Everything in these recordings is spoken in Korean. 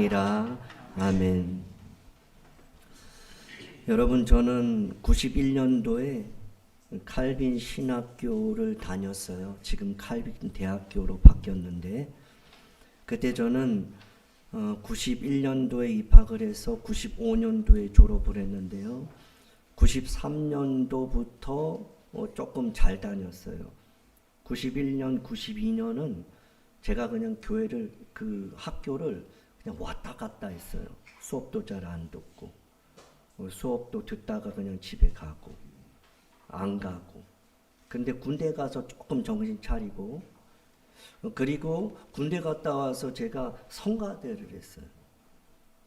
아니라 아멘. 여러분, 저는 91년도에 칼빈 신학교를 다녔어요. 지금 칼빈 대학교로 바뀌었는데, 그때 저는 91년도에 입학을 해서 95년도에 졸업을 했는데요. 93년도부터 조금 잘 다녔어요. 91년, 92년은 제가 그냥 교회를, 그 학교를 그냥 왔다 갔다 했어요. 수업도 잘 안 듣고, 수업도 듣다가 그냥 집에 가고, 안 가고. 근데 군대 가서 조금 정신 차리고, 그리고 군대 갔다 와서 제가 성가대를 했어요.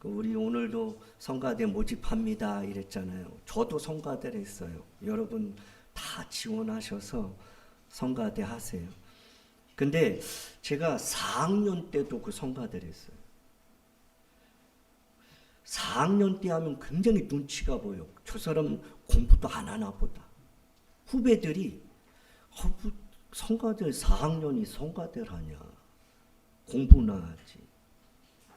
우리 오늘도 성가대 모집합니다 이랬잖아요. 저도 성가대를 했어요. 여러분 다 지원하셔서 성가대 하세요. 근데 제가 4학년 때도 그 성가대를 했어요. 4학년 때 하면 굉장히 눈치가 보여. 저 사람 공부도 안 하나 보다. 후배들이 성가대 4학년이 성가대를 하냐. 공부나 하지.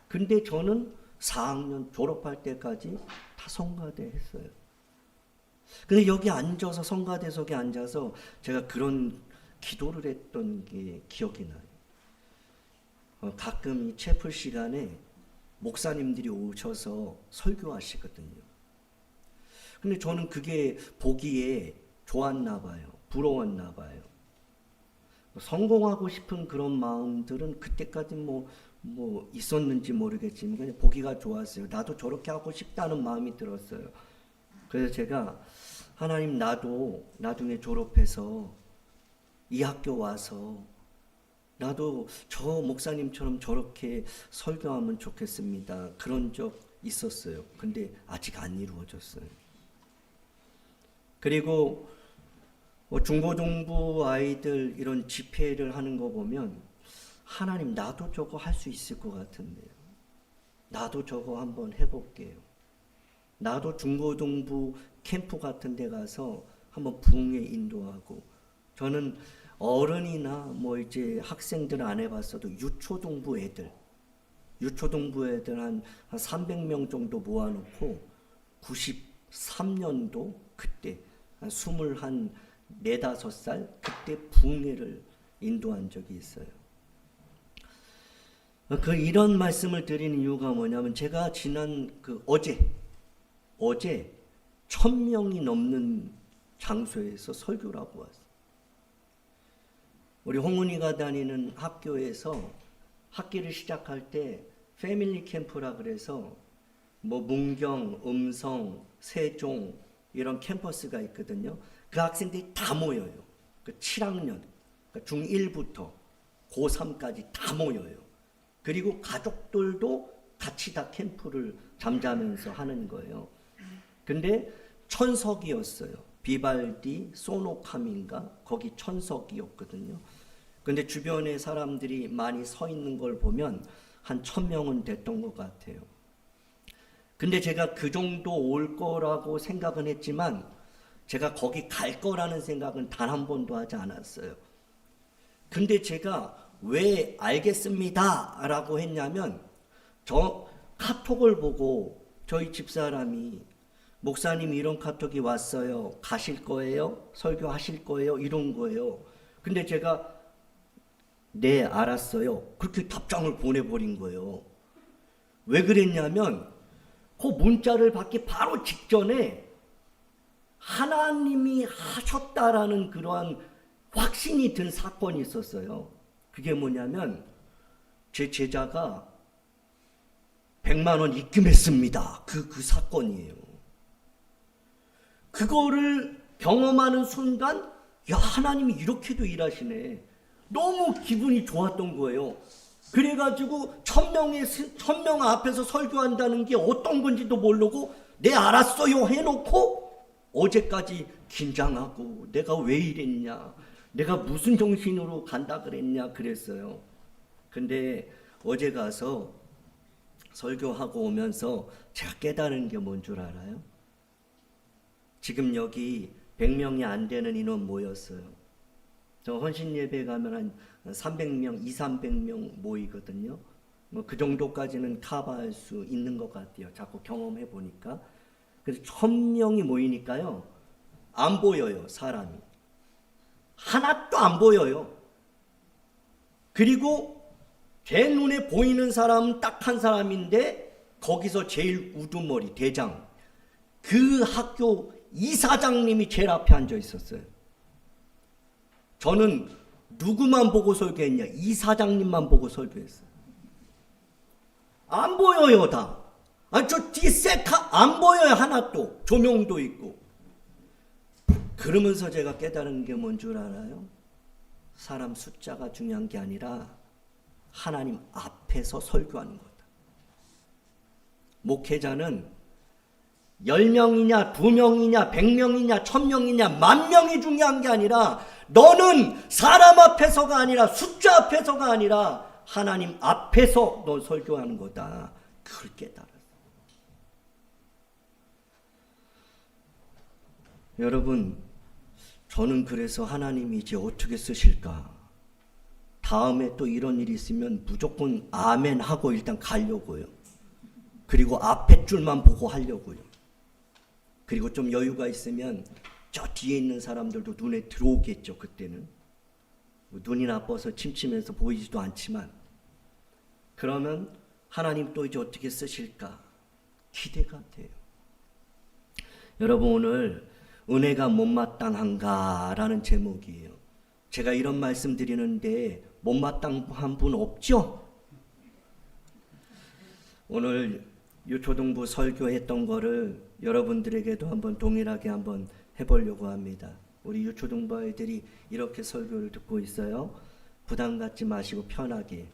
근데 저는 4학년 졸업할 때까지 다 성가대 했어요. 근데 여기 앉아서 성가대석에 앉아서 제가 그런 기도를 했던 게 기억이 나요. 가끔 이 채플 시간에 목사님들이 오셔서 설교하시거든요. 근데 저는 그게 보기에 좋았나 봐요. 부러웠나 봐요. 성공하고 싶은 그런 마음들은 그때까지 뭐 있었는지 모르겠지만 그냥 보기가 좋았어요. 나도 저렇게 하고 싶다는 마음이 들었어요. 그래서 제가 하나님, 나도 나중에 졸업해서 이 학교 와서 나도 저 목사님처럼 저렇게 설교하면 좋겠습니다. 그런 적 있었어요. 근데 아직 안 이루어졌어요. 그리고 중고등부 아이들 이런 집회를 하는 거 보면 하나님, 나도 저거 할 수 있을 것 같은데요. 나도 저거 한번 해볼게요. 나도 중고등부 캠프 같은 데 가서 한번 부흥에 인도하고, 저는 어른이나 이제 학생들 안 해봤어도 유초등부 애들 한 300명 정도 모아놓고 93년도 그때 한 24, 5살 그때 부흥회를 인도한 적이 있어요. 이런 말씀을 드리는 이유가 뭐냐면, 제가 지난 어제 1000명이 넘는 장소에서 설교를 하고 왔어요. 우리 홍은이가 다니는 학교에서 학기를 시작할 때 패밀리 캠프라 그래서 문경, 음성, 세종 이런 캠퍼스가 있거든요. 그 학생들이 다 모여요. 7학년, 중1부터 고3까지 다 모여요. 그리고 가족들도 같이 다 캠프를 잠자면서 하는 거예요. 근데 천석이었어요. 비발디, 소노카민가 거기 천석이었거든요. 근데 주변에 사람들이 많이 서 있는 걸 보면 한 1000명은 됐던 것 같아요. 근데 제가 그 정도 올 거라고 생각은 했지만 제가 거기 갈 거라는 생각은 단 한 번도 하지 않았어요. 근데 제가 왜 알겠습니다 라고 했냐면, 저 카톡을 보고 저희 집사람이 목사님 이런 카톡이 왔어요. 가실 거예요? 설교하실 거예요? 이런 거예요. 근데 제가 네, 알았어요. 그렇게 답장을 보내버린 거예요. 왜 그랬냐면 그 문자를 받기 바로 직전에 하나님이 하셨다라는 그러한 확신이 든 사건이 있었어요. 그게 뭐냐면 제 제자가 100만 원 입금했습니다. 그 사건이에요. 그거를 경험하는 순간, 야, 하나님이 이렇게도 일하시네. 너무 기분이 좋았던 거예요. 그래가지고 1000명 앞에서 설교한다는 게 어떤 건지도 모르고 네, 알았어요 해놓고 어제까지 긴장하고 내가 왜 이랬냐, 내가 무슨 정신으로 간다 그랬냐 그랬어요. 근데 어제 가서 설교하고 오면서 제가 깨달은 게 뭔 줄 알아요? 지금 여기 100명이 안 되는 인원 모였어요. 저 헌신 예배 가면 한 300명, 200~300명 모이거든요. 뭐 그 정도까지는 커버할 수 있는 것 같아요. 자꾸 경험해 보니까. 그래서 1000명이 모이니까요, 안 보여요, 사람이. 하나도 안 보여요. 그리고 제 눈에 보이는 사람은 딱 한 사람인데, 거기서 제일 우두머리 대장, 그 학교 이사장님이 제일 앞에 앉아 있었어요. 저는 누구만 보고 설교했냐? 이사장님만 보고 설교했어요. 안 보여요, 다. 아니, 저 뒤에 셀카 안 보여요, 하나도. 조명도 있고. 그러면서 제가 깨달은 게 뭔 줄 알아요? 사람 숫자가 중요한 게 아니라 하나님 앞에서 설교하는 거다. 목회자는 10명이냐 2명이냐 100명이냐 1000명이냐 10,000명이 중요한 게 아니라, 너는 사람 앞에서가 아니라 숫자 앞에서가 아니라 하나님 앞에서 너 설교하는 거다. 그걸 깨달았어요. 여러분, 저는 그래서 하나님이 이제 어떻게 쓰실까? 다음에 또 이런 일이 있으면 무조건 아멘 하고 일단 가려고요. 그리고 앞에 줄만 보고 하려고요. 그리고 좀 여유가 있으면 저 뒤에 있는 사람들도 눈에 들어오겠죠. 그때는 눈이 나빠서 침침해서 보이지도 않지만, 그러면 하나님 또 이제 어떻게 쓰실까 기대가 돼요. 여러분, 오늘 은혜가 못마땅한가 라는 제목이에요. 제가 이런 말씀 드리는데 못마땅한 분 없죠? 오늘 유초등부 설교했던 거를 여러분들에게도 한번 동일하게 한번 해보려고 합니다. 우리 유초등부 아이들이 이렇게 설교를 듣고 있어요. 부담 갖지 마시고 편하게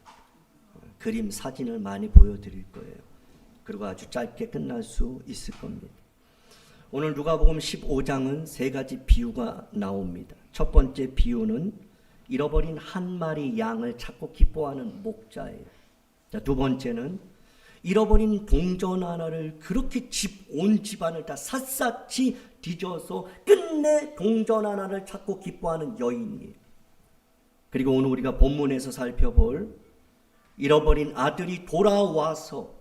그림, 사진을 많이 보여드릴 거예요. 그리고 아주 짧게 끝날 수 있을 겁니다. 오늘 누가복음 15장은 3가지 비유가 나옵니다. 첫 번째 비유는 잃어버린 한 마리 양을 찾고 기뻐하는 목자예요. 자, 두 번째는 잃어버린 동전 하나를 그렇게 온 집안을 다 샅샅이 뒤져서 끝내 동전 하나를 찾고 기뻐하는 여인이에요. 그리고 오늘 우리가 본문에서 살펴볼 잃어버린 아들이 돌아와서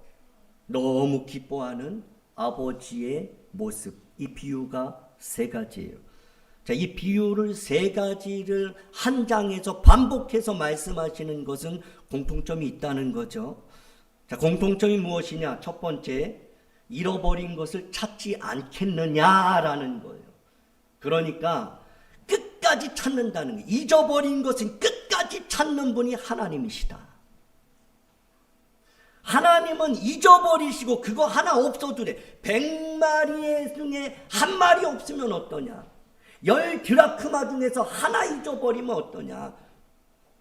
너무 기뻐하는 아버지의 모습, 이 비유가 3가지예요. 자, 이 비유를 3가지를 한 장에서 반복해서 말씀하시는 것은 공통점이 있다는 거죠. 자, 공통점이 무엇이냐? 첫 번째, 잃어버린 것을 찾지 않겠느냐라는 거예요. 그러니까 끝까지 찾는다는 거예요. 잊어버린 것은 끝까지 찾는 분이 하나님이시다. 하나님은 잊어버리시고 그거 하나 없어도 돼. 100마리 중에 한 마리 없으면 어떠냐? 10 드라크마 중에서 하나 잊어버리면 어떠냐?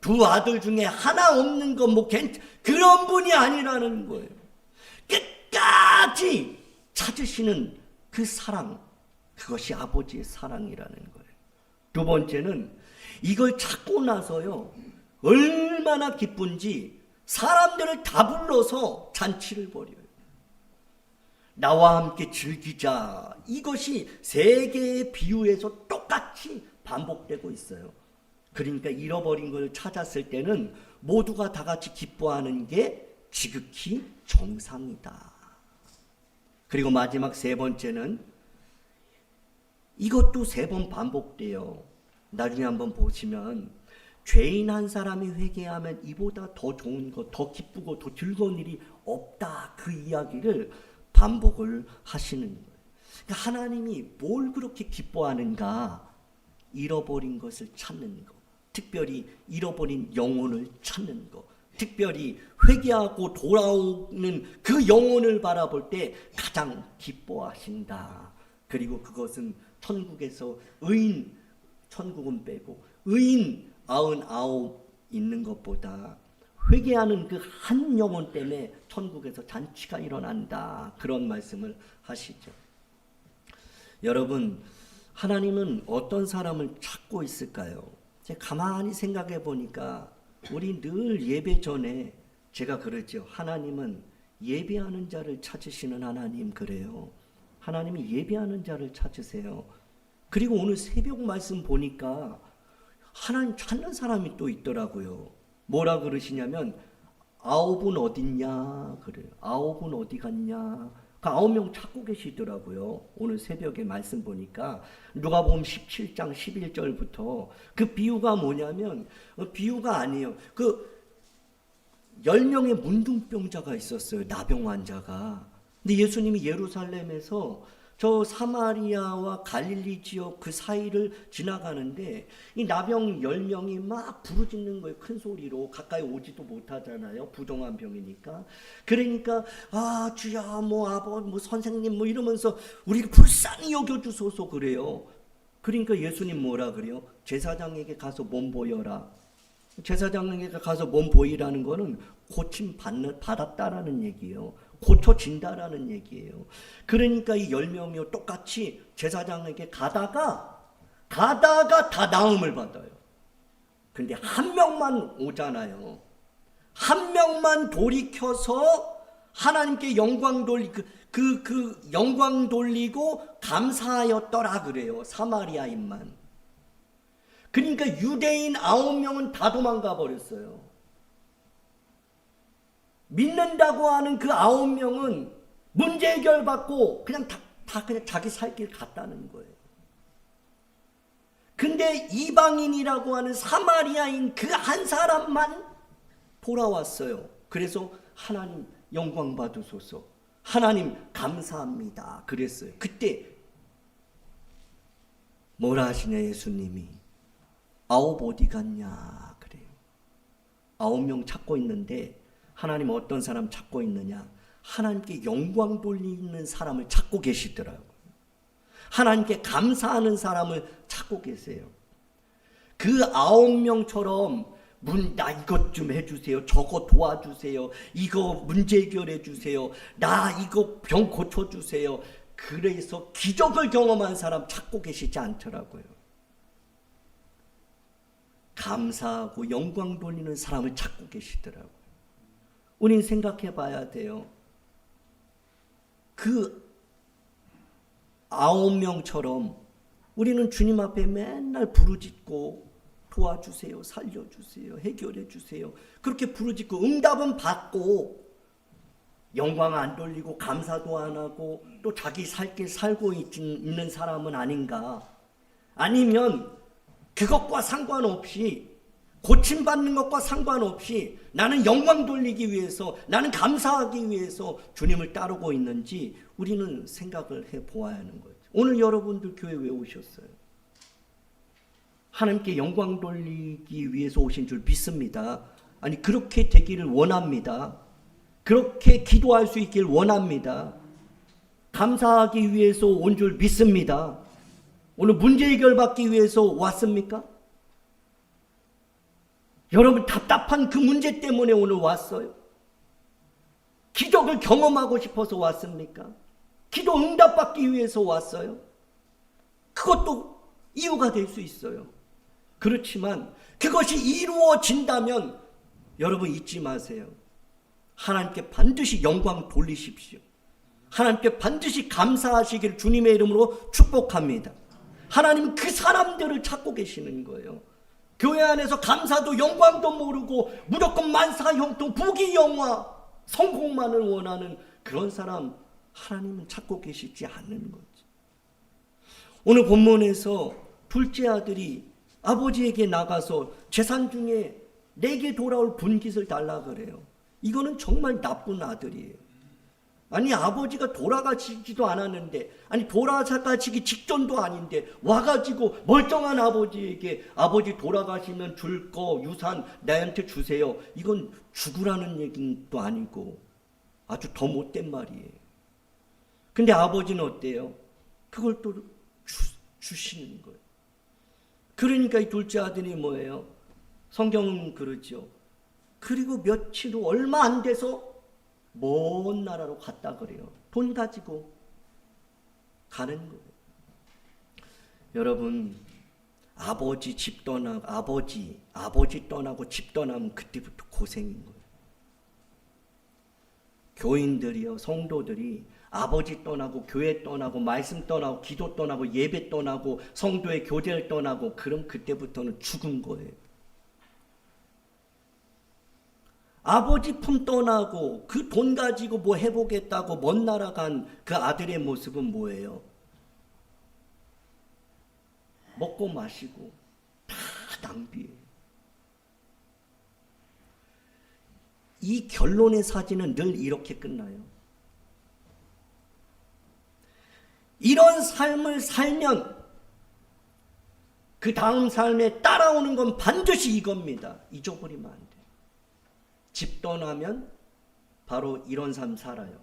2 아들 중에 하나 없는 건 뭐 그런 분이 아니라는 거예요. 끝까지 찾으시는 그 사랑, 그것이 아버지의 사랑이라는 거예요. 두 번째는 이걸 찾고 나서요, 얼마나 기쁜지 사람들을 다 불러서 잔치를 벌여요. 나와 함께 즐기자. 이것이 3개의 비유에서 똑같이 반복되고 있어요. 그러니까 잃어버린 걸 찾았을 때는 모두가 다 같이 기뻐하는 게 지극히 정상이다. 그리고 마지막 3번째는 이것도 3번 반복돼요. 나중에 한번 보시면 죄인 한 사람이 회개하면 이보다 더 좋은 것, 더 기쁘고 더 즐거운 일이 없다. 그 이야기를 반복을 하시는 거예요. 그러니까 하나님이 뭘 그렇게 기뻐하는가? 잃어버린 것을 찾는 것, 특별히 잃어버린 영혼을 찾는 것, 특별히 회개하고 돌아오는 그 영혼을 바라볼 때 가장 기뻐하신다. 그리고 그것은 천국에서 의인, 천국은 빼고 의인 99 있는 것보다 회개하는 그 한 영혼 때문에 천국에서 잔치가 일어난다. 그런 말씀을 하시죠. 여러분, 하나님은 어떤 사람을 찾고 있을까요? 제가 가만히 생각해 보니까 우리 늘 예배 전에 제가 그러죠. 하나님은 예배하는 자를 찾으시는 하나님, 그래요. 하나님이 예배하는 자를 찾으세요. 그리고 오늘 새벽 말씀 보니까 하나님 찾는 사람이 또 있더라고요. 뭐라 그러시냐면 아홉은 어딨냐 그래요. 아홉은 어디 갔냐. 그 9명 찾고 계시더라고요. 오늘 새벽에 말씀 보니까 누가복음 17장 11절부터 그 비유가 뭐냐면 비유가 아니에요. 그 10명의 문둥병자가 있었어요. 나병 환자가. 근데 예수님이 예루살렘에서 저 사마리아와 갈릴리 지역 그 사이를 지나가는데 이 나병 10명이 막 부르짖는 거예요. 큰 소리로. 가까이 오지도 못하잖아요. 부정한 병이니까. 그러니까 아 주야 뭐 아버 뭐 선생님 뭐 이러면서 우리를 불쌍히 여겨주소서 그래요. 그러니까 예수님 뭐라 그래요? 제사장에게 가서 몸 보여라. 제사장에게 가서 몸 보이라는 거는 고침 받았다라는 얘기예요. 고쳐진다라는 얘기예요. 그러니까 이 10명이 똑같이 제사장에게 가다가 다 나음을 받아요. 근데 한 명만 오잖아요. 한 명만 돌이켜서 하나님께 영광 영광 돌리고 감사하였더라 그래요. 사마리아인만. 그러니까 유대인 9명은 다 도망가 버렸어요. 믿는다고 하는 그 9명은 문제 해결받고 그냥 다 그냥 자기 살 길 갔다는 거예요. 근데 이방인이라고 하는 사마리아인 그 한 사람만 돌아왔어요. 그래서 하나님 영광 받으소서. 하나님 감사합니다. 그랬어요. 그때 뭐라 하시냐 예수님이. 9 어디 갔냐 그래요. 9명 찾고 있는데 하나님 어떤 사람 찾고 있느냐? 하나님께 영광 돌리는 사람을 찾고 계시더라고요. 하나님께 감사하는 사람을 찾고 계세요. 그 9명처럼 나 이것 좀 해주세요. 저거 도와주세요. 이거 문제 해결해 주세요. 나 이거 병 고쳐주세요. 그래서 기적을 경험한 사람 찾고 계시지 않더라고요. 감사하고 영광 돌리는 사람을 찾고 계시더라고요. 우린 생각해 봐야 돼요. 그 9명처럼 우리는 주님 앞에 맨날 부르짖고 도와주세요, 살려주세요, 해결해 주세요. 그렇게 부르짖고 응답은 받고 영광 안 돌리고 감사도 안 하고 또 자기 살 길 살고 있는 사람은 아닌가? 아니면 그것과 상관없이 고침받는 것과 상관없이 나는 영광 돌리기 위해서 나는 감사하기 위해서 주님을 따르고 있는지 우리는 생각을 해보아야 하는 거죠. 오늘 여러분들 교회 왜 오셨어요? 하나님께 영광 돌리기 위해서 오신 줄 믿습니다. 아니 그렇게 되기를 원합니다. 그렇게 기도할 수 있길 원합니다. 감사하기 위해서 온 줄 믿습니다. 오늘 문제 해결받기 위해서 왔습니까? 여러분 답답한 그 문제 때문에 오늘 왔어요? 기적을 경험하고 싶어서 왔습니까? 기도 응답받기 위해서 왔어요? 그것도 이유가 될 수 있어요. 그렇지만 그것이 이루어진다면 여러분 잊지 마세요. 하나님께 반드시 영광 돌리십시오. 하나님께 반드시 감사하시기를 주님의 이름으로 축복합니다. 하나님은 그 사람들을 찾고 계시는 거예요. 교회 안에서 감사도 영광도 모르고 무조건 만사형통 부귀영화 성공만을 원하는 그런 사람 하나님은 찾고 계시지 않는 거지. 오늘 본문에서 둘째 아들이 아버지에게 나가서 재산 중에 내게 돌아올 분깃을 달라 그래요. 이거는 정말 나쁜 아들이에요. 아니 아버지가 돌아가시지도 않았는데 아니 돌아가시기 직전도 아닌데 와가지고 멀쩡한 아버지에게 아버지 돌아가시면 줄 거 유산 나한테 주세요. 이건 죽으라는 얘기도 아니고 아주 더 못된 말이에요. 근데 아버지는 어때요? 그걸 또 주시는 거예요. 그러니까 이 둘째 아들이 뭐예요? 성경은 그러죠. 그리고 며칠 후 얼마 안 돼서 먼 나라로 갔다 그래요. 돈 가지고 가는 거예요. 여러분 아버지 집 떠나고 아버지 떠나고 집 떠나면 그때부터 고생인 거예요. 교인들이요 성도들이 아버지 떠나고 교회 떠나고 말씀 떠나고 기도 떠나고 예배 떠나고 성도의 교제를 떠나고 그럼 그때부터는 죽은 거예요. 아버지 품 떠나고 그 돈 가지고 뭐 해보겠다고 먼 나라 간 그 아들의 모습은 뭐예요? 먹고 마시고 다 낭비예요. 이 결론의 사진은 늘 이렇게 끝나요. 이런 삶을 살면 그 다음 삶에 따라오는 건 반드시 이겁니다. 잊어버리면 안 돼요. 집 떠나면 바로 이런 삶 살아요.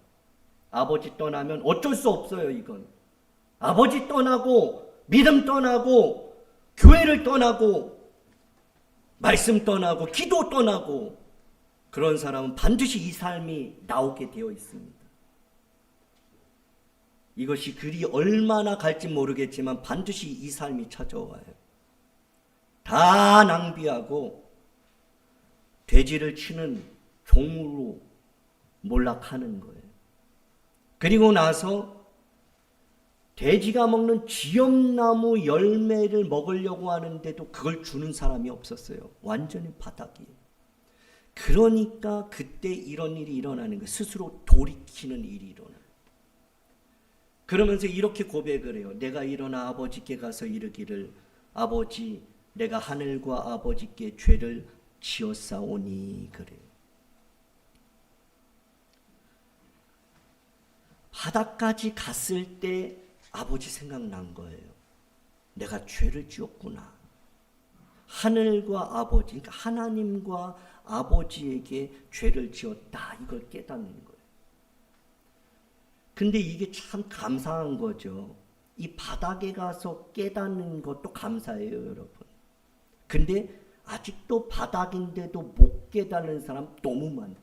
아버지 떠나면 어쩔 수 없어요. 이건 아버지 떠나고 믿음 떠나고 교회를 떠나고 말씀 떠나고 기도 떠나고 그런 사람은 반드시 이 삶이 나오게 되어 있습니다. 이것이 그리 얼마나 갈지 모르겠지만 반드시 이 삶이 찾아와요. 다 낭비하고 돼지를 치는 종으로 몰락하는 거예요. 그리고 나서 돼지가 먹는 지엄나무 열매를 먹으려고 하는데도 그걸 주는 사람이 없었어요. 완전히 바닥이에요. 그러니까 그때 이런 일이 일어나는 거예요. 스스로 돌이키는 일이 일어나요. 그러면서 이렇게 고백을 해요. 내가 일어나 아버지께 가서 이르기를 아버지 내가 하늘과 아버지께 죄를 지었사오니 그래요. 바닥까지 갔을 때 아버지 생각난 거예요. 내가 죄를 지었구나. 하늘과 아버지, 그러니까 하나님과 아버지에게 죄를 지었다. 이걸 깨닫는 거예요. 근데 이게 참 감사한 거죠. 이 바닥에 가서 깨닫는 것도 감사해요, 여러분. 근데 아직도 바닥인데도 못 깨닫는 사람 너무 많죠.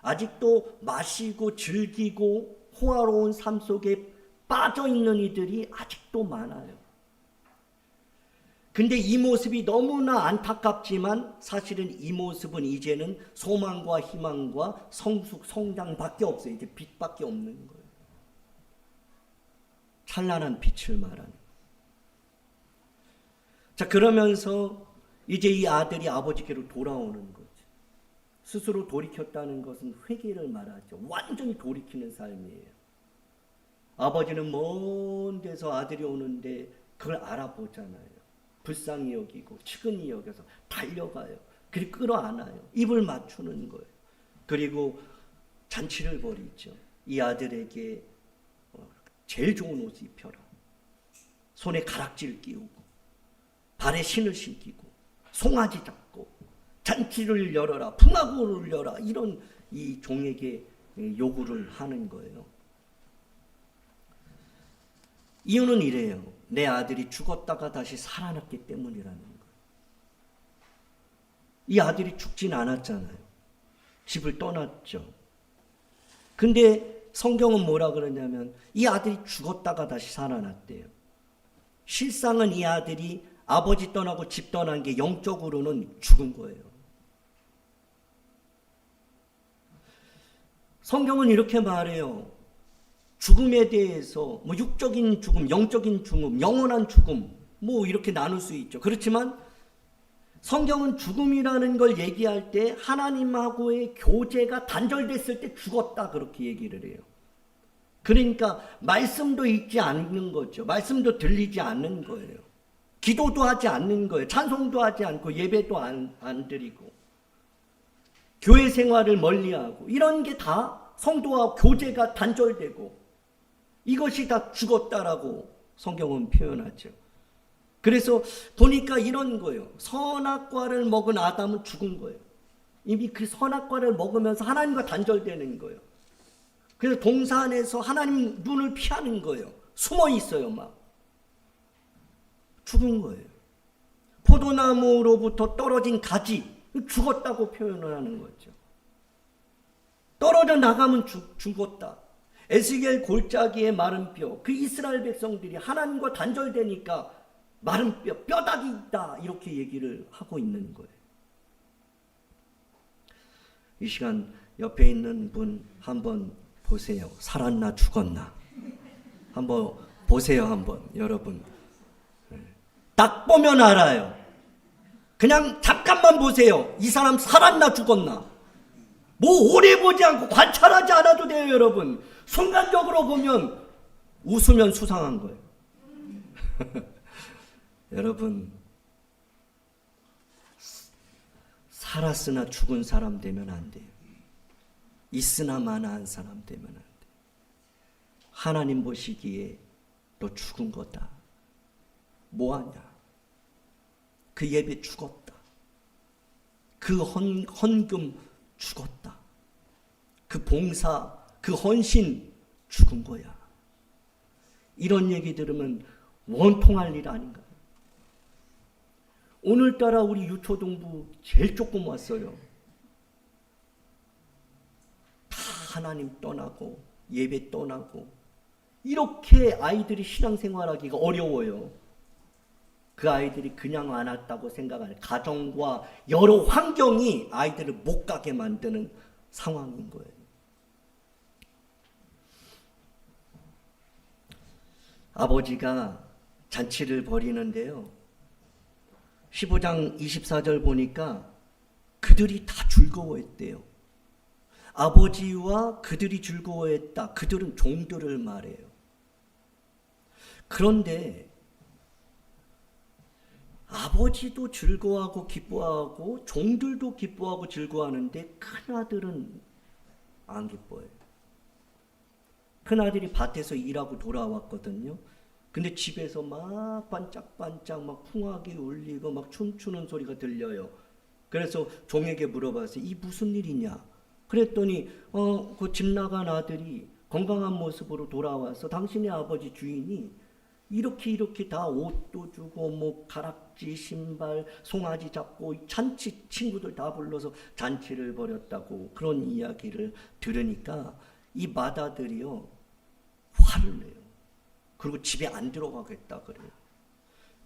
아직도 마시고 즐기고 호화로운 삶 속에 빠져있는 이들이 아직도 많아요. 근데 이 모습이 너무나 안타깝지만 사실은 이 모습은 이제는 소망과 희망과 성숙, 성장밖에 없어요. 이제 빛밖에 없는 거예요. 찬란한 빛을 말하는. 자, 그러면서 이제 이 아들이 아버지께로 돌아오는 거죠. 스스로 돌이켰다는 것은 회개를 말하죠. 완전히 돌이키는 삶이에요. 아버지는 먼 데서 아들이 오는데 그걸 알아보잖아요. 불쌍히 여기고 측은히 여겨서 달려가요. 그리고 끌어안아요. 입을 맞추는 거예요. 그리고 잔치를 벌이죠. 이 아들에게 제일 좋은 옷을 입혀라. 손에 가락지를 끼우고 발에 신을 신기고 송아지 잡고 잔치를 열어라. 풍화구를 열어라. 이런 이 종에게 요구를 하는 거예요. 이유는 이래요. 내 아들이 죽었다가 다시 살아났기 때문이라는 거예요. 이 아들이 죽진 않았잖아요. 집을 떠났죠. 근데 성경은 뭐라 그러냐면 이 아들이 죽었다가 다시 살아났대요. 실상은 이 아들이 아버지 떠나고 집 떠난 게 영적으로는 죽은 거예요. 성경은 이렇게 말해요. 죽음에 대해서 뭐 육적인 죽음, 영적인 죽음, 영원한 죽음 뭐 이렇게 나눌 수 있죠. 그렇지만 성경은 죽음이라는 걸 얘기할 때 하나님하고의 교제가 단절됐을 때 죽었다 그렇게 얘기를 해요. 그러니까 말씀도 읽지 않는 거죠. 말씀도 들리지 않는 거예요. 기도도 하지 않는 거예요. 찬송도 하지 않고 예배도 안 드리고 교회 생활을 멀리하고 이런 게 다 성도와 교제가 단절되고 이것이 다 죽었다라고 성경은 표현하죠. 그래서 보니까 이런 거예요. 선악과를 먹은 아담은 죽은 거예요. 이미 그 선악과를 먹으면서 하나님과 단절되는 거예요. 그래서 동산에서 하나님 눈을 피하는 거예요. 숨어 있어요, 막. 죽은 거예요. 포도나무로부터 떨어진 가지, 죽었다고 표현을 하는 거죠. 떨어져 나가면 죽었다. 에스겔 골짜기의 마른 뼈, 그 이스라엘 백성들이 하나님과 단절되니까 마른 뼈, 뼈다귀 있다 이렇게 얘기를 하고 있는 거예요. 이 시간 옆에 있는 분 한번 보세요. 살았나 죽었나 한번 보세요. 한번 여러분 딱 보면 알아요. 그냥 잠깐만 보세요. 이 사람 살았나 죽었나. 뭐 오래 보지 않고 관찰하지 않아도 돼요, 여러분. 순간적으로 보면 웃으면 수상한 거예요. 여러분, 살았으나 죽은 사람 되면 안 돼요. 있으나 마나한 사람 되면 안 돼요. 하나님 보시기에 너 죽은 거다. 뭐하냐? 그 예배 죽었다. 그 헌금 죽었다. 그 봉사, 그 헌신 죽은 거야. 이런 얘기 들으면 원통할 일 아닌가? 오늘따라 우리 유초동부 제일 조금 왔어요. 다 하나님 떠나고 예배 떠나고 이렇게 아이들이 신앙생활하기가 어려워요. 그 아이들이 그냥 안 왔다고 생각하는 가정과 여러 환경이 아이들을 못 가게 만드는 상황인 거예요. 아버지가 잔치를 벌이는데요. 15장 24절 보니까 그들이 다 즐거워했대요. 아버지와 그들이 즐거워했다. 그들은 종들을 말해요. 그런데 아버지도 즐거워하고 기뻐하고 종들도 기뻐하고 즐거워하는데 큰아들은 안 기뻐해요. 큰아들이 밭에서 일하고 돌아왔거든요. 근데 집에서 막 반짝반짝 막 풍악이 울리고 막 춤추는 소리가 들려요. 그래서 종에게 물어봤어요. 이 무슨 일이냐? 그랬더니 그 집 나간 아들이 건강한 모습으로 돌아와서 당신의 아버지 주인이 이렇게 다 옷도 주고 뭐 가락지, 신발, 송아지 잡고 잔치 친구들 다 불러서 잔치를 벌였다고 그런 이야기를 들으니까 이 맏아들이요 화를 내요. 그리고 집에 안 들어가겠다 그래요.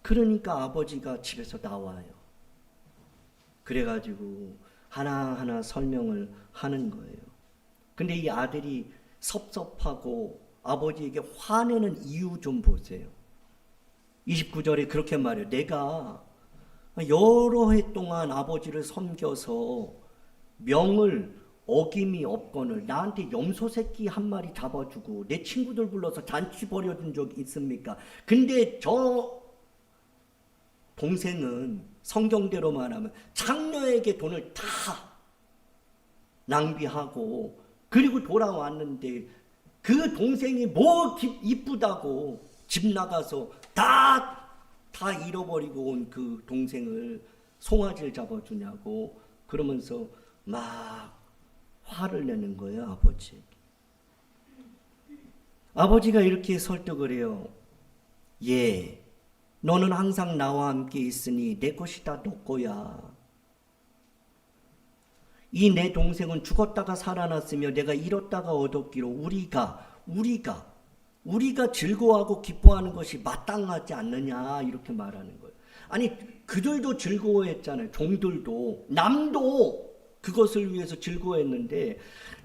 그러니까 아버지가 집에서 나와요. 그래가지고 하나하나 설명을 하는 거예요. 근데 이 아들이 섭섭하고 아버지에게 화내는 이유 좀 보세요. 29절에 그렇게 말해요. 내가 여러 해 동안 아버지를 섬겨서 명을 어김이 없거늘 나한테 염소 새끼 한 마리 잡아주고 내 친구들 불러서 잔치 벌여준 적 있습니까? 근데 저 동생은 성경대로 말하면 장녀에게 돈을 다 낭비하고 그리고 돌아왔는데 그 동생이 뭐 이쁘다고 집 나가서 다 잃어버리고 온 그 동생을 송아지를 잡아주냐고 그러면서 막 화를 내는 거예요, 아버지. 아버지가 이렇게 설득을 해요. 예, 너는 항상 나와 함께 있으니 내 것이 다 너 거야. 이 내 동생은 죽었다가 살아났으며 내가 잃었다가 얻었기로 우리가 즐거워하고 기뻐하는 것이 마땅하지 않느냐 이렇게 말하는 거예요. 아니 그들도 즐거워했잖아요. 종들도 남도 그것을 위해서 즐거워했는데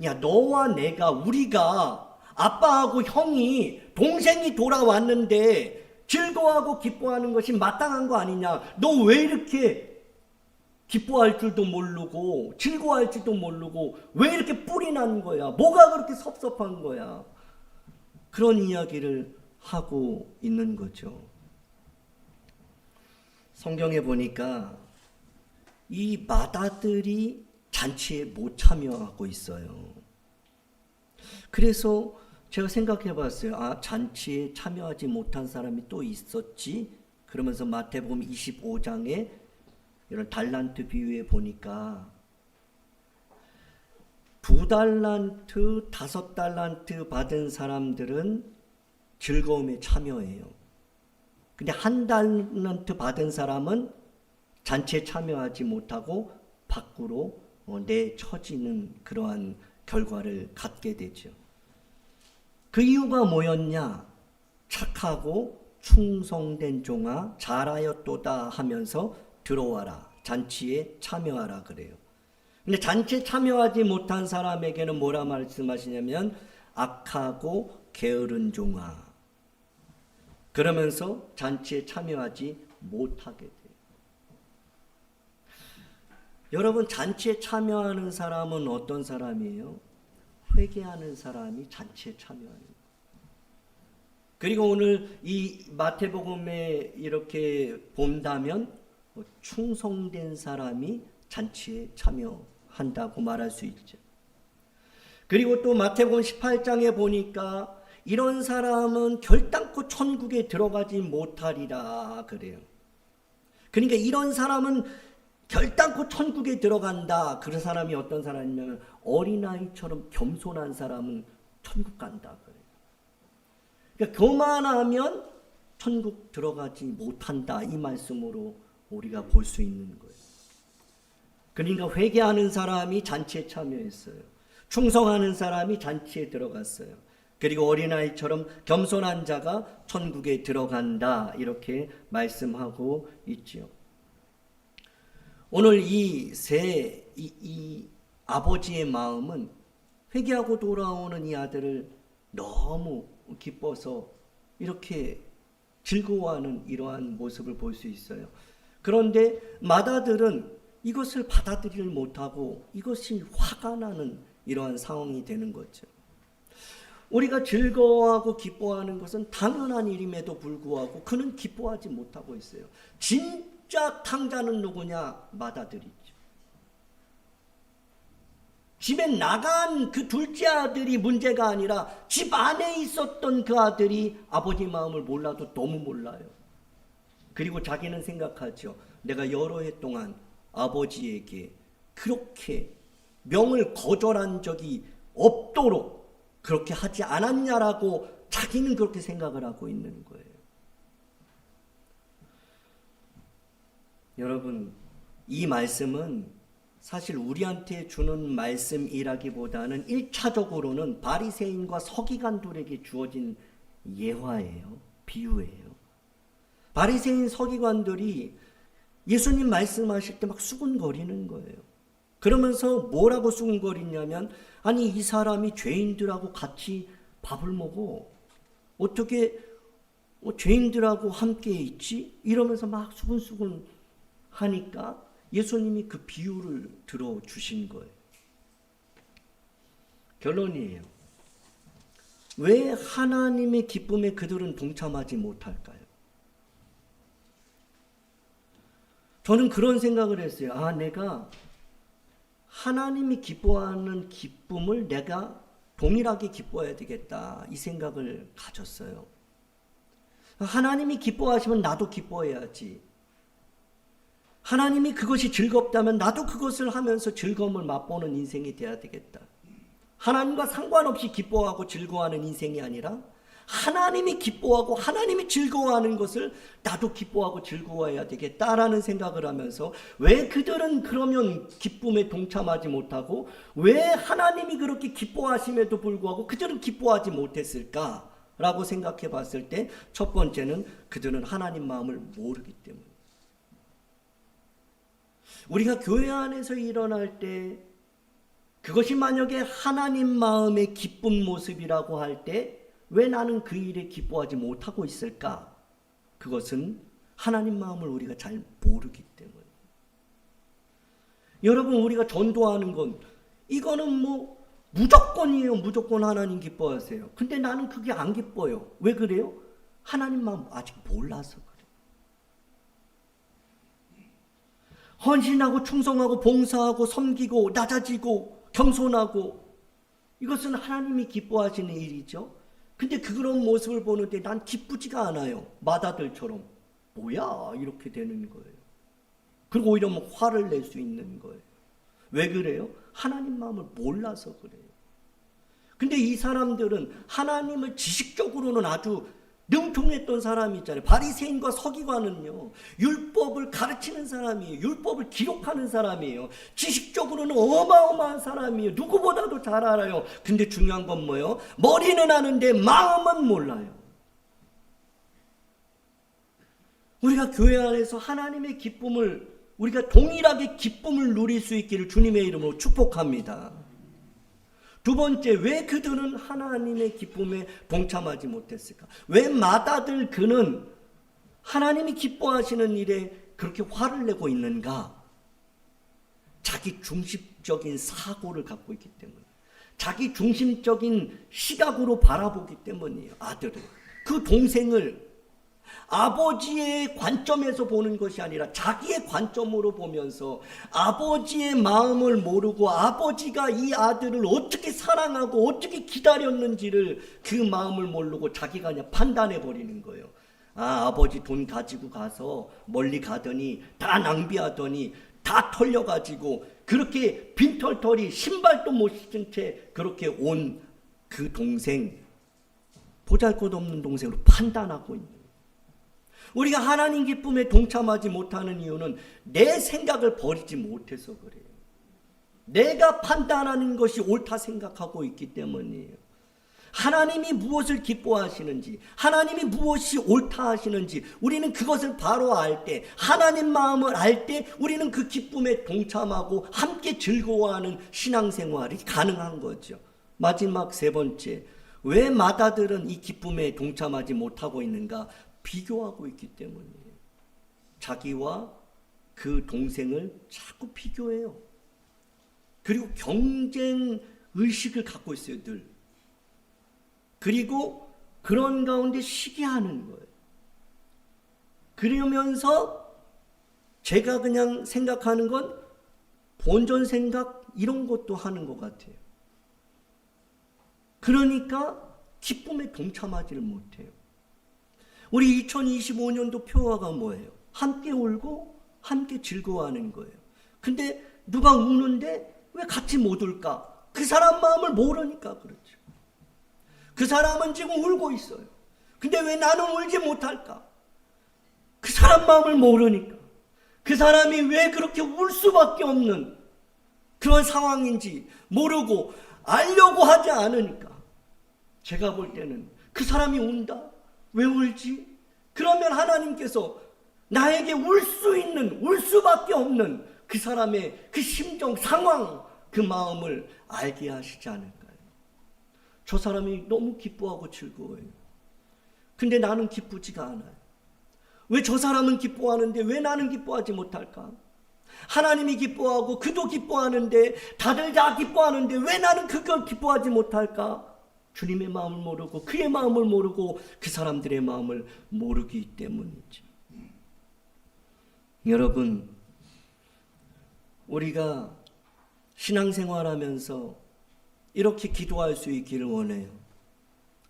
야 너와 내가 우리가 아빠하고 형이 동생이 돌아왔는데 즐거워하고 기뻐하는 것이 마땅한 거 아니냐. 너 왜 이렇게 기뻐할 줄도 모르고 즐거워할 줄도 모르고 왜 이렇게 뿔이 난 거야. 뭐가 그렇게 섭섭한 거야. 그런 이야기를 하고 있는 거죠. 성경에 보니까 이 맏아들이 잔치에 못 참여하고 있어요. 그래서 제가 생각해 봤어요. 아, 잔치에 참여하지 못한 사람이 또 있었지? 그러면서 마태복음 25장에 이런 달란트 비유에 보니까 2달란트, 5달란트 받은 사람들은 즐거움에 참여해요. 근데 1달란트 받은 사람은 잔치에 참여하지 못하고 밖으로 내쳐지는 그러한 결과를 갖게 되죠. 그 이유가 뭐였냐? 착하고 충성된 종아 잘하였도다 하면서 들어와라. 잔치에 참여하라 그래요. 근데 잔치에 참여하지 못한 사람에게는 뭐라 말씀하시냐면 악하고 게으른 종아. 그러면서 잔치에 참여하지 못하게 돼요. 여러분, 잔치에 참여하는 사람은 어떤 사람이에요? 회개하는 사람이 잔치에 참여하는 거예요. 그리고 오늘 이 마태복음에 이렇게 본다면 충성된 사람이 잔치에 참여한다고 말할 수 있죠. 그리고 또 마태복음 18장에 보니까 이런 사람은 결단코 천국에 들어가지 못하리라 그래요. 그러니까 이런 사람은 결단코 천국에 들어간다. 그 사람이 어떤 사람이냐면 어린아이처럼 겸손한 사람은 천국 간다 그래요. 그러니까 교만하면 천국 들어가지 못한다. 이 말씀으로 우리가 볼 수 있는 거예요. 그러니까 회개하는 사람이 잔치에 참여했어요. 충성하는 사람이 잔치에 들어갔어요. 그리고 어린아이처럼 겸손한 자가 천국에 들어간다. 이렇게 말씀하고 있지요. 오늘 이 아버지의 마음은 회개하고 돌아오는 이 아들을 너무 기뻐서 이렇게 즐거워하는 이러한 모습을 볼 수 있어요. 그런데 맏아들은 이것을 받아들이지 못하고 이것이 화가 나는 이러한 상황이 되는 거죠. 우리가 즐거워하고 기뻐하는 것은 당연한 일임에도 불구하고 그는 기뻐하지 못하고 있어요. 진짜 탕자는 누구냐? 맏아들이죠. 집에 나간 그 둘째 아들이 문제가 아니라 집 안에 있었던 그 아들이 아버지 마음을 몰라도 너무 몰라요. 그리고 자기는 생각하죠. 내가 여러 해 동안 아버지에게 그렇게 명을 거절한 적이 없도록 그렇게 하지 않았냐라고 자기는 그렇게 생각을 하고 있는 거예요. 여러분, 이 말씀은 사실 우리한테 주는 말씀이라기보다는 1차적으로는 바리새인과 서기관들에게 주어진 예화예요. 비유예요. 바리새인 서기관들이 예수님 말씀하실 때 막 수군거리는 거예요. 그러면서 뭐라고 수군거리냐면, 아니 이 사람이 죄인들하고 같이 밥을 먹어. 어떻게 죄인들하고 함께 있지? 이러면서 막 수군수군 하니까 예수님이 그 비유를 들어주신 거예요. 결론이에요. 왜 하나님의 기쁨에 그들은 동참하지 못할까요? 저는 그런 생각을 했어요. 내가 하나님이 기뻐하는 기쁨을 내가 동일하게 기뻐해야 되겠다. 이 생각을 가졌어요. 하나님이 기뻐하시면 나도 기뻐해야지. 하나님이 그것이 즐겁다면 나도 그것을 하면서 즐거움을 맛보는 인생이 돼야 되겠다. 하나님과 상관없이 기뻐하고 즐거워하는 인생이 아니라 하나님이 기뻐하고 하나님이 즐거워하는 것을 나도 기뻐하고 즐거워해야 되겠다라는 생각을 하면서 왜 그들은 그러면 기쁨에 동참하지 못하고 왜 하나님이 그렇게 기뻐하심에도 불구하고 그들은 기뻐하지 못했을까라고 생각해 봤을 때 첫 번째는 그들은 하나님 마음을 모르기 때문에. 우리가 교회 안에서 일어날 때 그것이 만약에 하나님 마음의 기쁜 모습이라고 할 때 왜 나는 그 일에 기뻐하지 못하고 있을까? 그것은 하나님 마음을 우리가 잘 모르기 때문에. 여러분, 우리가 전도하는 건 이거는 무조건이에요. 무조건 하나님 기뻐하세요. 근데 나는 그게 안 기뻐요. 왜 그래요? 하나님 마음 아직 몰라서 그래요. 헌신하고 충성하고 봉사하고 섬기고 낮아지고 겸손하고 이것은 하나님이 기뻐하시는 일이죠. 근데 그런 모습을 보는데 난 기쁘지가 않아요. 맏아들처럼. 뭐야? 이렇게 되는 거예요. 그리고 오히려 화를 낼 수 있는 거예요. 왜 그래요? 하나님 마음을 몰라서 그래요. 근데 이 사람들은 하나님을 지식적으로는 아주 능통했던 사람이 있잖아요. 바리새인과 서기관은요, 율법을 가르치는 사람이에요. 율법을 기록하는 사람이에요. 지식적으로는 어마어마한 사람이에요. 누구보다도 잘 알아요. 근데 중요한 건 뭐예요? 머리는 아는데 마음은 몰라요. 우리가 교회 안에서 하나님의 기쁨을, 우리가 동일하게 기쁨을 누릴 수 있기를 주님의 이름으로 축복합니다. 두 번째, 왜 그들은 하나님의 기쁨에 동참하지 못했을까? 왜 맏아들 그는 하나님이 기뻐하시는 일에 그렇게 화를 내고 있는가? 자기 중심적인 사고를 갖고 있기 때문에, 자기 중심적인 시각으로 바라보기 때문이에요. 아들을, 그 동생을 아버지의 관점에서 보는 것이 아니라 자기의 관점으로 보면서 아버지의 마음을 모르고 아버지가 이 아들을 어떻게 사랑하고 어떻게 기다렸는지를 그 마음을 모르고 자기가 그냥 판단해 버리는 거예요. 아, 아버지 돈 가지고 가서 멀리 가더니 다 낭비하더니 다 털려가지고 그렇게 빈털털이 신발도 못 신은 채 그렇게 온 그 동생, 보잘것없는 동생으로 판단하고 있는 거예요. 우리가 하나님 기쁨에 동참하지 못하는 이유는 내 생각을 버리지 못해서 그래요. 내가 판단하는 것이 옳다 생각하고 있기 때문이에요. 하나님이 무엇을 기뻐하시는지, 하나님이 무엇이 옳다 하시는지 우리는 그것을 바로 알 때, 하나님 마음을 알 때 우리는 그 기쁨에 동참하고 함께 즐거워하는 신앙생활이 가능한 거죠. 마지막 세 번째, 왜 맏아들은 이 기쁨에 동참하지 못하고 있는가? 비교하고 있기 때문이에요. 자기와 그 동생을 자꾸 비교해요. 그리고 경쟁 의식을 갖고 있어요, 늘. 그리고 그런 가운데 시기하는 거예요. 그러면서 제가 그냥 생각하는 건 본전 생각 이런 것도 하는 것 같아요. 그러니까 기쁨에 동참하지를 못해요. 우리 2025년도 표어가 뭐예요? 함께 울고 함께 즐거워하는 거예요. 근데 누가 우는데 왜 같이 못 울까? 그 사람 마음을 모르니까 그렇죠. 그 사람은 지금 울고 있어요. 근데 왜 나는 울지 못할까? 그 사람 마음을 모르니까. 그 사람이 왜 그렇게 울 수밖에 없는 그런 상황인지 모르고 알려고 하지 않으니까. 제가 볼 때는 그 사람이 운다? 왜 울지? 그러면 하나님께서 나에게 울 수 있는, 울 수밖에 없는 그 사람의 그 심정, 상황, 그 마음을 알게 하시지 않을까요? 저 사람이 너무 기뻐하고 즐거워요. 근데 나는 기쁘지가 않아요. 왜 저 사람은 기뻐하는데 왜 나는 기뻐하지 못할까? 하나님이 기뻐하고 그도 기뻐하는데 다들 다 기뻐하는데 왜 나는 그걸 기뻐하지 못할까? 주님의 마음을 모르고 그의 마음을 모르고 그 사람들의 마음을 모르기 때문이죠. 여러분, 우리가 신앙생활하면서 이렇게 기도할 수 있기를 원해요.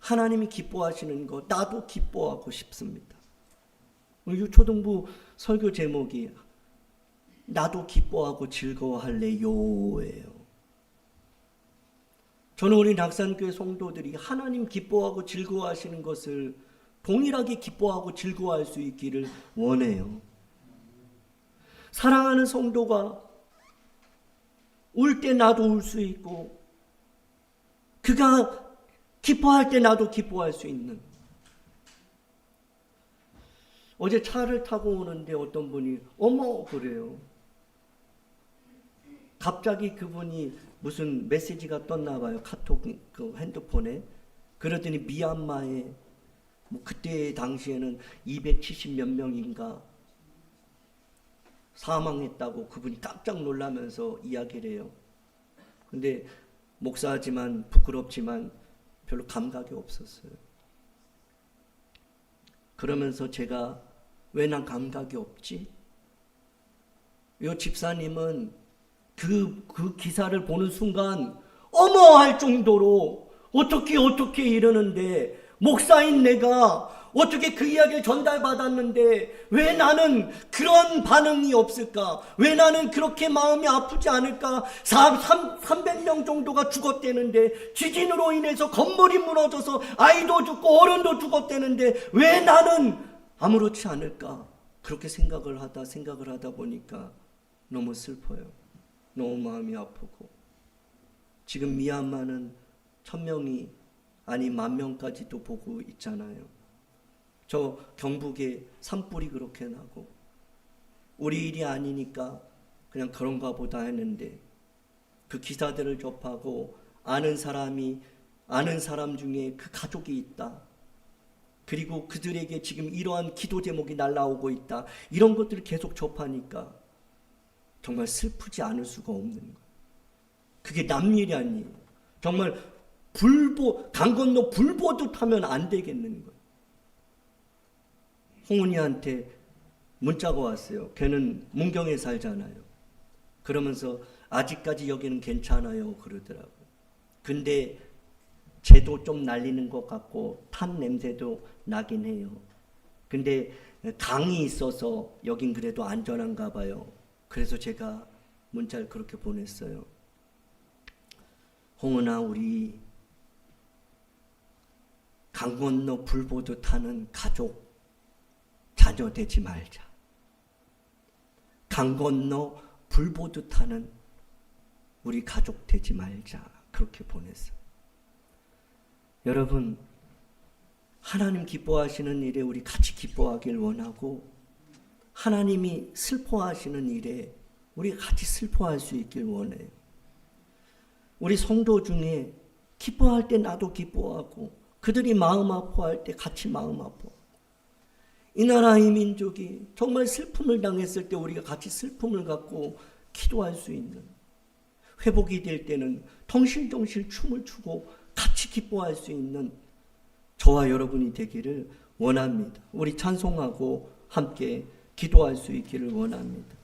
하나님이 기뻐하시는 것 나도 기뻐하고 싶습니다. 유초등부 설교 제목이 나도 기뻐하고 즐거워할래요예요. 저는 우리 낙산교회 성도들이 하나님 기뻐하고 즐거워하시는 것을 동일하게 기뻐하고 즐거워할 수 있기를 원해요. 사랑하는 성도가 울 때 나도 울 수 있고 그가 기뻐할 때 나도 기뻐할 수 있는. 어제 차를 타고 오는데 어떤 분이 어머 그래요. 갑자기 그분이 무슨 메시지가 떴나 봐요. 카톡 그 핸드폰에. 그러더니 미얀마에 뭐 그때 당시에는 270 몇 명인가 사망했다고 그분이 깜짝 놀라면서 이야기를 해요. 근데 목사지만 부끄럽지만 별로 감각이 없었어요. 그러면서 제가 왜 난 감각이 없지? 이 집사님은 그 기사를 보는 순간 어머 할 정도로 어떻게 이러는데 목사인 내가 어떻게 그 이야기를 전달받았는데 왜 나는 그런 반응이 없을까? 왜 나는 그렇게 마음이 아프지 않을까? 300명 정도가 죽었대는데 지진으로 인해서 건물이 무너져서 아이도 죽고 어른도 죽었대는데 왜 나는 아무렇지 않을까? 그렇게 생각을 하다 보니까 너무 슬퍼요. 너무 마음이 아프고 지금 미얀마는 1000명이 아니 10,000명까지도 보고 있잖아요. 저 경북에 산불이 그렇게 나고 우리 일이 아니니까 그냥 그런가 보다 했는데 그 기사들을 접하고 아는 사람 중에 그 가족이 있다. 그리고 그들에게 지금 이러한 기도 제목이 날라오고 있다. 이런 것들을 계속 접하니까 정말 슬프지 않을 수가 없는 거예요. 그게 남일이 아니에요. 정말 강 건너 불보듯 하면 안 되겠는 거예요. 홍은이한테 문자가 왔어요. 걔는 문경에 살잖아요. 그러면서 아직까지 여기는 괜찮아요 그러더라고요. 근데 쟤도 좀 날리는 것 같고 탄 냄새도 나긴 해요. 근데 강이 있어서 여긴 그래도 안전한가 봐요. 그래서 제가 문자를 그렇게 보냈어요. 홍은아, 우리 강 건너 불 보듯 하는 가족 자녀 되지 말자. 강 건너 불 보듯 하는 우리 가족 되지 말자. 그렇게 보냈어요. 여러분, 하나님 기뻐하시는 일에 우리 같이 기뻐하길 원하고, 하나님이 슬퍼하시는 일에 우리 같이 슬퍼할 수 있길 원해요. 우리 성도 중에 기뻐할 때 나도 기뻐하고, 그들이 마음 아파할 때 같이 마음 아파하고, 이 나라 이 민족이 정말 슬픔을 당했을 때 우리가 같이 슬픔을 갖고 기도할 수 있는, 회복이 될 때는 덩실덩실 춤을 추고 같이 기뻐할 수 있는 저와 여러분이 되기를 원합니다. 우리 찬송하고 함께 기도할 수 있기를 원합니다.